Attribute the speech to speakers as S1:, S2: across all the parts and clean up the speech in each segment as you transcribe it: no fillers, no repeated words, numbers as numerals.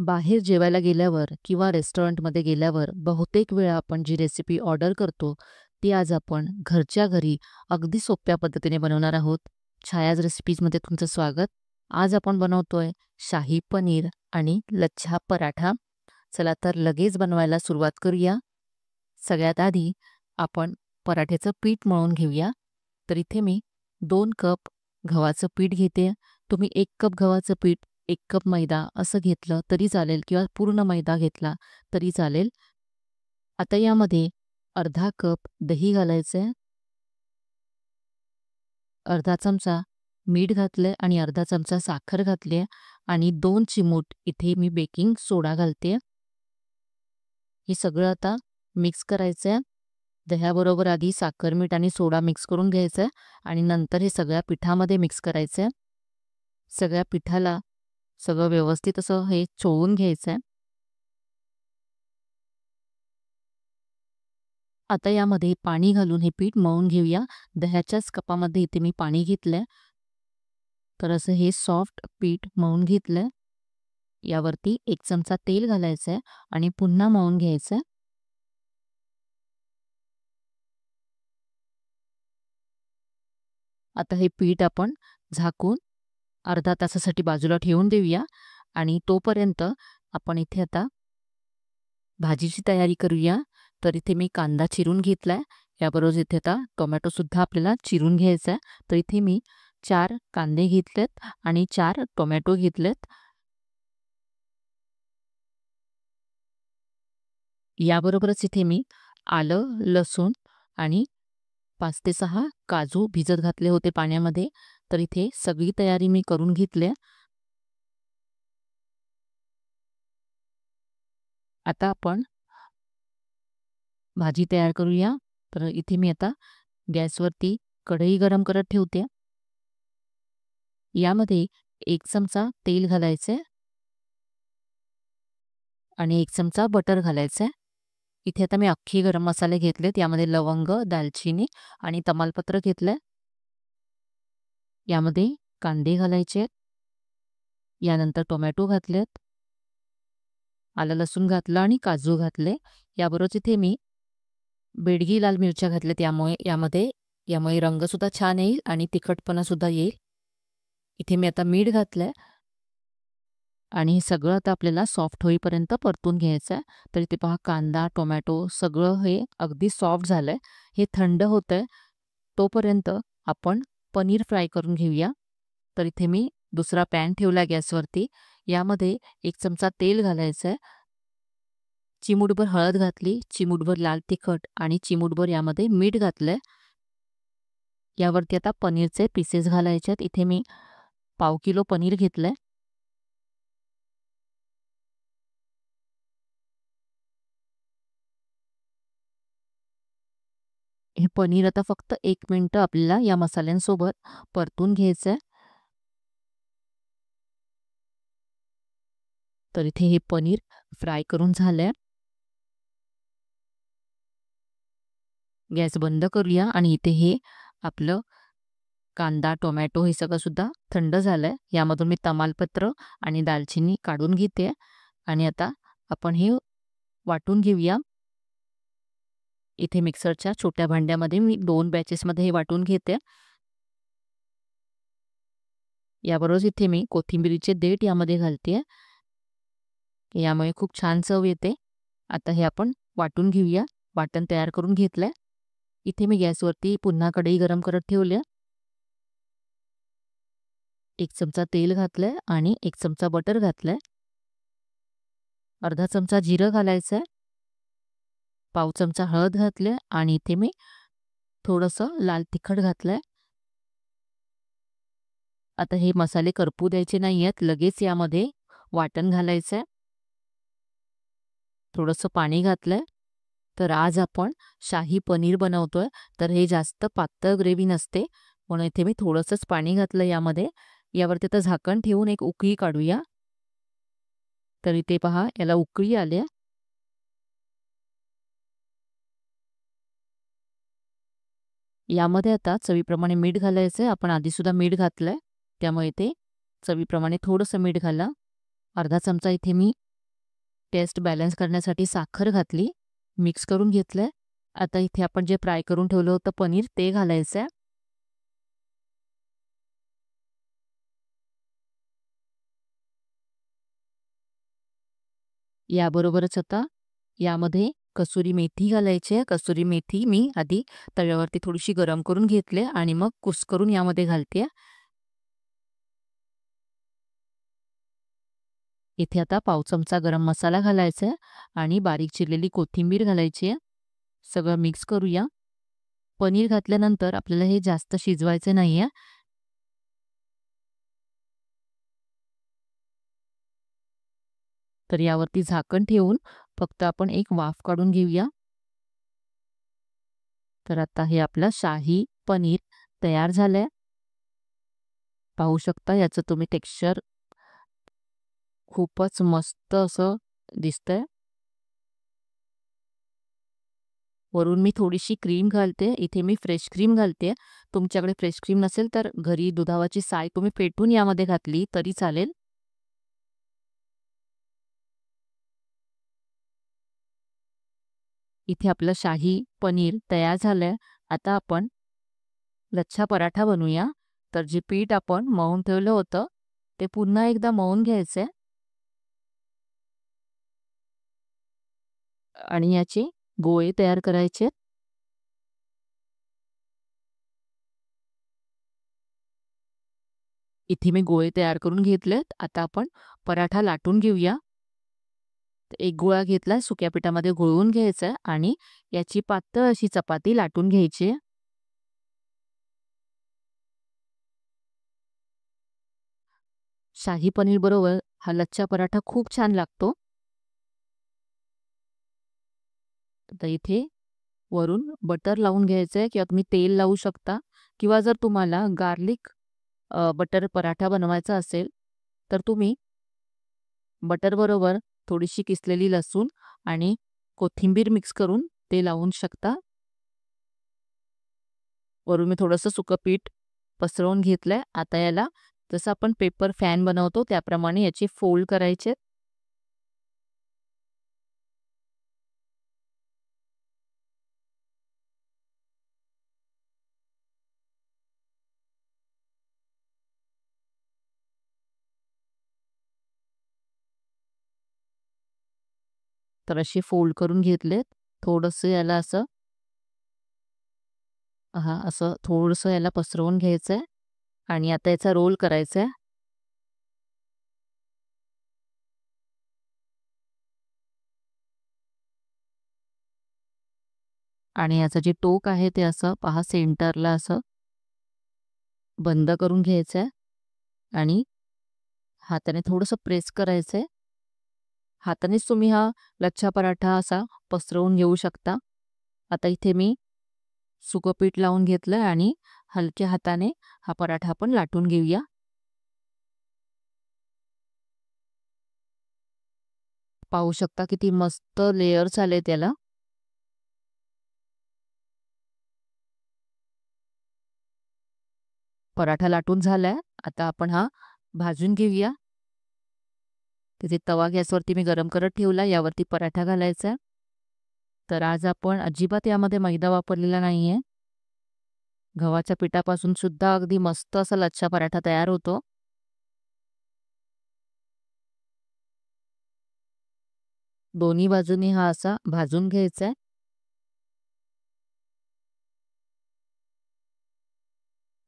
S1: बाहेर जेवायला गेल्यावर किंवा रेस्टॉरंटमध्ये गेल्यावर बहुतेक वेळा आपण जी रेसिपी ऑर्डर करतो, ती आज आपण घरच्या घरी अगदी सोप्या पद्धतीने बनवणार आहोत. छायाज रेसिपीजमध्ये तुमचं स्वागत. आज आपण बनवतोय शाही पनीर आणि लच्छा पराठा. चला तर लगेच बनवायला सुरुवात करूया. सगळ्यात आधी आपण पराठ्याचं पीठ मळून घेऊया. तर इथे मी 2 कप गव्हाचं पीठ घेते. तुम्ही 1 कप गव्हाचं पीठ 1 कप मैदा असं घेतलं तरी चालेल किंवा पूर्ण मैदा घेतला तरी चालेल. आता यामध्ये अर्धा कप दही घालायचं आहे. अर्धा चमचा मीठ घातलं आणि अर्धा चमचा साखर घातली आहे आणि 2 चिमूट इथे मी बेकिंग सोडा घालते. हे सगळं आता मिक्स करायचं आहे. दह्याबरोबर आधी साखर, मीठ आणि सोडा मिक्स करून घ्यायचं आहे आणि नंतर हे सगळ्या पिठामध्ये मिक्स करायचं आहे. सगळ्या पिठाला सगळं व्यवस्थित असं हे चोळून घ्यायचं आहे. आता यामध्ये पाणी घालून हे पीठ मळून घेऊया. दह्याच्याच कपामध्ये इथे मी पाणी घेतलंय. तर असं हे सॉफ्ट पीठ मळून घेतलंय. यावरती 1 चमचा तेल घालायचं आहे आणि पुन्हा मळून घ्यायचं आहे. आता हे पीठ आपण झाकून अर्धा तासासाठी बाजूला ठेवून देऊया आणि तोपर्यंत आपण इथे आता भाजीची तयारी करूया. तर इथे मी कांदा चिरून घेतलाय. याबरोबर इथे आता टोमॅटोसुद्धा आपल्याला चिरून घ्यायचा आहे. तर इथे मी 4 कांदे घेतलेत आणि 4 टोमॅटो घेतलेत. याबरोबरच इथे मी आलं, लसूण आणि 5 ते 6 काजू भिजत घातले होते पाण्यामध्ये. तर इथे सगळी तयारी मी करून घेतली. आता आपण भाजी तयार करूया. तर इथे मी आता गॅसवरती कढई गरम करत ठेवते. यामध्ये 1 चमचा तेल घालायचे आणि 1 चमचा बटर घालायचं आहे. इथे आता मी अख्खे गरम मसाले घेतलेत. यामध्ये लवंग, दालचिनी आणि तमालपत्र घेतलंय. यामध्ये कांदे घालायचे. यानंतर टोमॅटो घातलेत. आलं लसूण घातलं आणि काजू घातले. याबरोबरच इथे मी बेडगी लाल मिरच्या घातल्या. यामुळे रंगसुद्धा छान येईल आणि तिखटपणासुद्धा येईल. इथे मी आता मीठ घातलंय आणि हे सगळं आता आपल्याला सॉफ्ट होईपर्यंत परतून घ्यायचं आहे. तर इथे पहा कांदा, टोमॅटो सगळं हे अगदी सॉफ्ट झालंय. हे थंड होतंय. तोपर्यंत आपण पनीर फ्राय करून घेऊया. तर इथे मी दुसरा पॅन ठेवला गॅसवरती. यामध्ये 1 चमचा तेल घालायचं आहे. चिमूटभर हळद घातली, चिमूटभर लाल तिखट आणि चिमूटभर यामध्ये मीठ घातलंय. यावरती आता पनीरचे पीसेस घालायचे आहेत. इथे मी पाव किलो पनीर घेतलंय. हे पनीर आता फक्त 1 मिनिट आपल्याला या मसाल्यांसोबत परतून घ्यायचं आहे. तर इथे हे पनीर फ्राय करून झालंय. गॅस बंद करूया आणि इथे हे आपलं कांदा, टोमॅटो हे सगळं सुद्धा थंड झालंय. यामधून मी तमालपत्र आणि दालचिनी काढून घेते आणि आता आपण हे वाटून घेऊया. इथे मिक्सरच्या छोट्या भांड्यामध्ये मी 2 बॅचेसमध्ये हे वाटून घेते. याबरोबरच इथे मी कोथिंबिरीचे देठ यामध्ये घालते. यामुळे खूप छान चव येते. आता हे आपण वाटून घेऊया. वाटण तयार करून घेतलंय. इथे मी गॅसवरती पुन्हा कढई गरम करत ठेवली. 1 चमचा तेल घातलंय आणि 1 चमचा बटर घातलंय. अर्धा चमचा जिरं घालायचंय. पाव चमचा हळद घातले आणि इथे मी थोडंसं लाल तिखट घातलंय. आता हे मसाले करपू द्यायचे नाहीयेत. लगेच यामध्ये वाटण घालायचंय. थोडंसं पाणी घातलंय. तर आज आपण शाही पनीर बनवतोय. तर हे जास्त पातळ ग्रेव्ही नसते, म्हणून इथे मी थोडंसंच पाणी घातलं यामध्ये. यावरती आता झाकण ठेवून एक उकळी काढूया. तर इथे पहा याला उकळी आली. यामध्ये आता चवीप्रमाणे मीठ घालायचं आहे. आपण आधीसुद्धा मीठ घातलंय, त्यामुळे इथे चवीप्रमाणे थोडंसं मीठ घाला. अर्धा चमचा इथे मी टेस्ट बॅलन्स करण्यासाठी साखर घातली, मिक्स करून घेतलंय. आता इथे आपण जे फ्राय करून ठेवलं होतं पनीर ते घालायचं आहे. याबरोबरच आता यामध्ये कसुरी मेथी घालायची आहे. कसुरी मेथी मी आधी तव्यावरती थोडीशी गरम करून घेतली आणि मग कुस्करून यामध्ये घालते. इथे आता पाव चमचा गरम मसाला घालायचा आहे आणि बारीक चिरलेली कोथिंबीर घालायची आहे. सगळं मिक्स करूया. पनीर घातल्यानंतर आपल्याला हे जास्त शिजवायचं नाहीये. तर यावरती झाकण ठेवून फक्त आपण एक वाफ काढून घेऊया. तर आता हे आपलं शाही पनीर तयार झालंय. पाहू शकता याचं तुम्ही टेक्स्चर खूपच मस्त असं दिसतंय. वरून मी थोडीशी क्रीम घालते. इथे मी फ्रेश क्रीम घालते. तुमच्याकडे फ्रेश क्रीम नसेल तर घरी दुधाची साय तुम्ही फेटून यामध्ये घातली तरी चालेल. इथे आपलं शाही पनीर तयार झालंय. आता आपण लच्छा पराठा बनवूया. तर जे पीठ आपण मळून ठेवलं होतं ते पुन्हा एकदा मळून घ्यायचंय आणि याचे गोळे तयार करायचे. इथे मी गोळे तयार करून घेतलेत. आता आपण पराठा लाटून घेऊया. एक गोळा घेतला, सुक्या पिठामध्ये घोळवून घ्यायचा आणि याची पातळ अशी चपाती लाटून घ्यायची. शाही पनीर बरोबर हा लच्छा पराठा खूप छान लागतो. तर इथे वरून बटर लावून घ्यायचंय किंवा तुम्ही तेल लावू शकता किंवा जर तुम्हाला गार्लिक बटर पराठा बनवायचा असेल तर तुम्ही बटर बरोबर थोडीशी किसलेली लसूण आणि कोथिंबीर मिक्स करून ते लावू शकता. वरून मी थोडंसं सुकं पीठ पसरवून घेतलंय. आता याला जसं आपण पेपर फॅन बनवतो त्याप्रमाणे याचे फोल्ड करायचे. तर असे फोल्ड करून घेतलेत. थोडंसं याला असं असं थोडंसं याला पसरवून घ्यायचंय आणि आता याचा रोल करायचा आहे. आणि याचं जे टोक आहे ते असं पहा सेंटरला असं बंद करून घ्यायचं आहे आणि हाताने थोडंसं प्रेस करायचं आहे. हातानेच तुम्ही हा लच्छा पराठा असा पसरवून घेऊ शकता. आता इथे मी सुकं पीठ लावून घेतलं आणि हलक्या हाताने हा पराठा आपण लाटून घेऊया. पाहू शकता किती मस्त लेयर्स आले त्याला. पराठा लाटून झालाय. आता आपण हा भाजून घेऊया. तिथे तवा गॅसवरती मी गरम करत ठेवला. यावरती पराठा घालायचा. तर आज आपण अजिबात यामध्ये मैदा वापरलेला नाहीये. गव्हाच्या पिठापासून सुद्धा अगदी मस्त असा लच्छा पराठा तयार होतो. दोन्ही बाजूनी हा असा भाजून घ्यायचा आहे.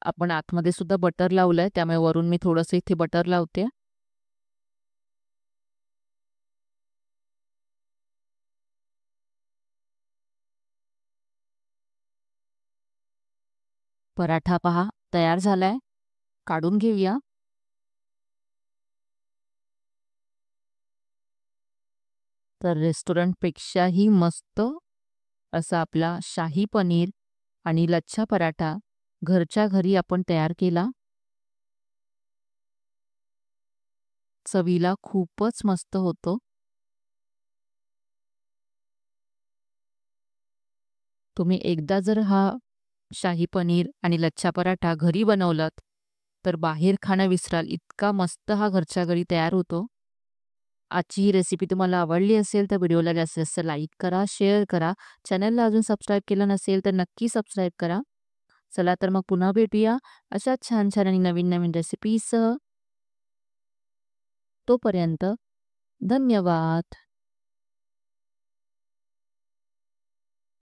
S1: आपण आतमध्ये सुद्धा बटर लावलंय त्यामुळे वरून मी थोडंसं इथे बटर लावते. पराठा पहा तयार झालाय. काढून घेऊया. तर रेस्टॉरंटपेक्षाही मस्त असा आपला शाही पनीर आणि लच्छा पराठा घरच्या घरी आपण तयार केला. चवीला खूपच मस्त होतो. तुम्ही एकदा जर हा शाही पनीर आणि लच्छा पराठा घरी बनवलात तर बाहेर खाणं विसराल, इतका मस्त हा घरच्या घरी तयार होतो. आजची ही रेसिपी तुम्हाला आवडली असेल तर व्हिडिओला जास्तीत जास्त लाईक करा, शेअर करा. चॅनलला अजून सबस्क्राईब केलं नसेल तर नक्की सबस्क्राईब करा. चला तर मग पुन्हा भेटूया अशाच छान-छान आणि नवीन-नवीन रेसिपीसह. तोपर्यंत धन्यवाद.